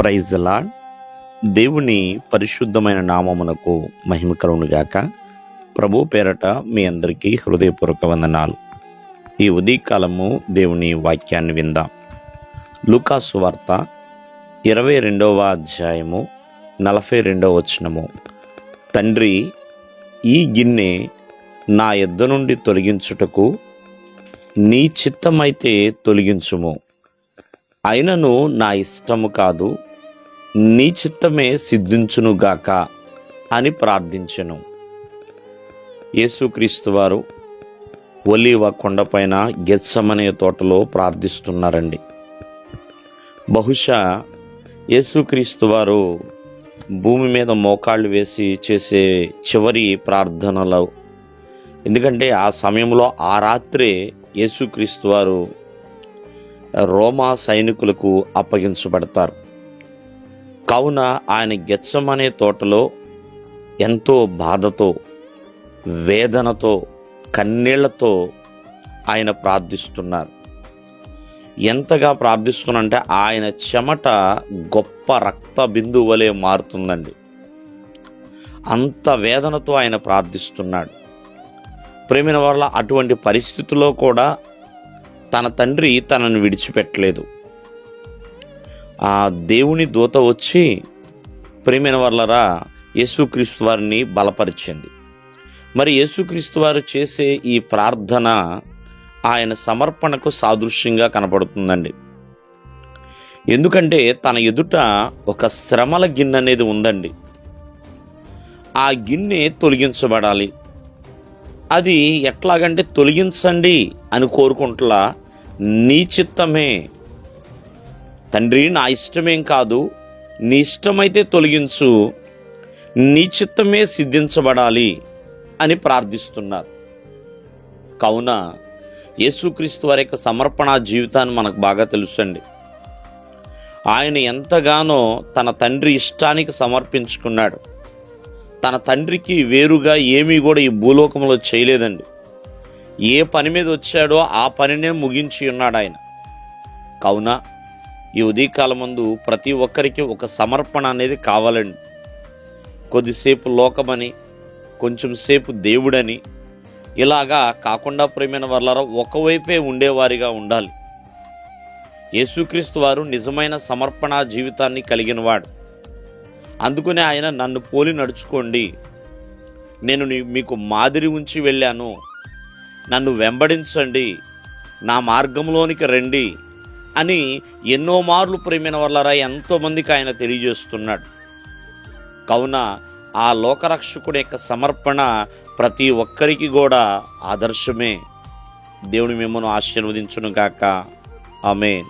Praise the lord. దేవుని పరిశుద్ధమైన నామమునకు మహిమ కలుగునుగాక. ప్రభు పేరట మీ అందరికీ హృదయపూర్వక వందనాలు. ఈ ఉదయకాలము దేవుని వాక్యాన్ని విందాం. లూకా సువార్త 22వ అధ్యాయము 42వ వచనము. తండ్రి, ఈ గిన్నె నా యొద్ద నుండి తొలగించుటకు నీ చిత్తమైతే తొలగించుము, అయినను నా ఇష్టము కాదు, నీ చిత్తమే సిద్ధించునుగాక అని ప్రార్థించెను. యేసుక్రీస్తు వారు ఒలీవ కొండపైన గెత్సెమనే తోటలో ప్రార్థిస్తున్నారండి. బహుశా యేసుక్రీస్తు వారు భూమి మీద మోకాళ్ళు వేసి చేసే చివరి ప్రార్థనలు. ఎందుకంటే ఆ సమయంలో ఆ రాత్రే యేసుక్రీస్తు వారు రోమా సైనికులకు అప్పగించబడతారు. కావున ఆయన గెత్సెమనే తోటలో ఎంతో బాధతో, వేదనతో, కన్నీళ్లతో ఆయన ప్రార్థిస్తున్నారు. ఎంతగా ప్రార్థిస్తున్నారంటే ఆయన చెమట గొప్ప రక్త బిందువు వలె మారుతుందండి. అంత వేదనతో ఆయన ప్రార్థిస్తున్నాడు. ప్రేమైన వాళ్ళ అటువంటి పరిస్థితుల్లో కూడా తన తండ్రి తనను విడిచిపెట్టలేదు. ఆ దేవుని దూత వచ్చి ప్రేమైన వాళ్ళరా యేసుక్రీస్తు వారిని బలపరిచింది. మరి యేసుక్రీస్తు వారు చేసే ఈ ప్రార్థన ఆయన సమర్పణకు సాదృశ్యంగా కనపడుతుందండి. ఎందుకంటే తన ఎదుట ఒక శ్రమల గిన్నె అనేది ఉందండి. ఆ గిన్నె తొలగించబడాలి. అది ఎట్లాగంటే తొలగించండి అని కోరుకుంటలా, నీ చిత్తమే తండ్రి, నా ఇష్టమేం కాదు, నీ ఇష్టమైతే తొలగించు, నీ చిత్తమే సిద్ధించబడాలి అని ప్రార్థిస్తున్నారు. కావున యేసుక్రీస్తు వారి యొక్క సమర్పణ జీవితాన్ని మనకు బాగా తెలుసండి. ఆయన ఎంతగానో తన తండ్రి ఇష్టానికి సమర్పించుకున్నాడు. తన తండ్రికి వేరుగా ఏమీ కూడా ఈ భూలోకంలో చేయలేదండి. ఏ పని మీద వచ్చాడో ఆ పనినే ముగించి ఉన్నాడు ఆయన. కావున ఈ ఉదయకాలం ముందు ప్రతి ఒక్కరికి ఒక సమర్పణ అనేది కావాలండి. కొద్దిసేపు లోకమని, కొంచెం సేపు దేవుడని, ఇలాగా కాకుండా ప్రేమైన వాళ్ళ ఒకవైపే ఉండేవారిగా ఉండాలి. యేసుక్రీస్తు వారు నిజమైన సమర్పణ జీవితాన్ని కలిగిన వాడు. అందుకనే ఆయన నన్ను పోలి నడుచుకోండి, నేను మీకు మాదిరి ఉంచి వెళ్ళాను, నన్ను వెంబడించండి, నా మార్గంలోనికి రండి అని ఎన్నో మార్లు ప్రేమైన వాళ్ళరా ఎంతోమందికి ఆయన తెలియజేస్తున్నాడు. కావున ఆ లోకరక్షకుడి యొక్క సమర్పణ ప్రతి ఒక్కరికి కూడా ఆదర్శమే. దేవుని మిమ్మల్ని ఆశీర్వదించును గాక. ఆమేన్.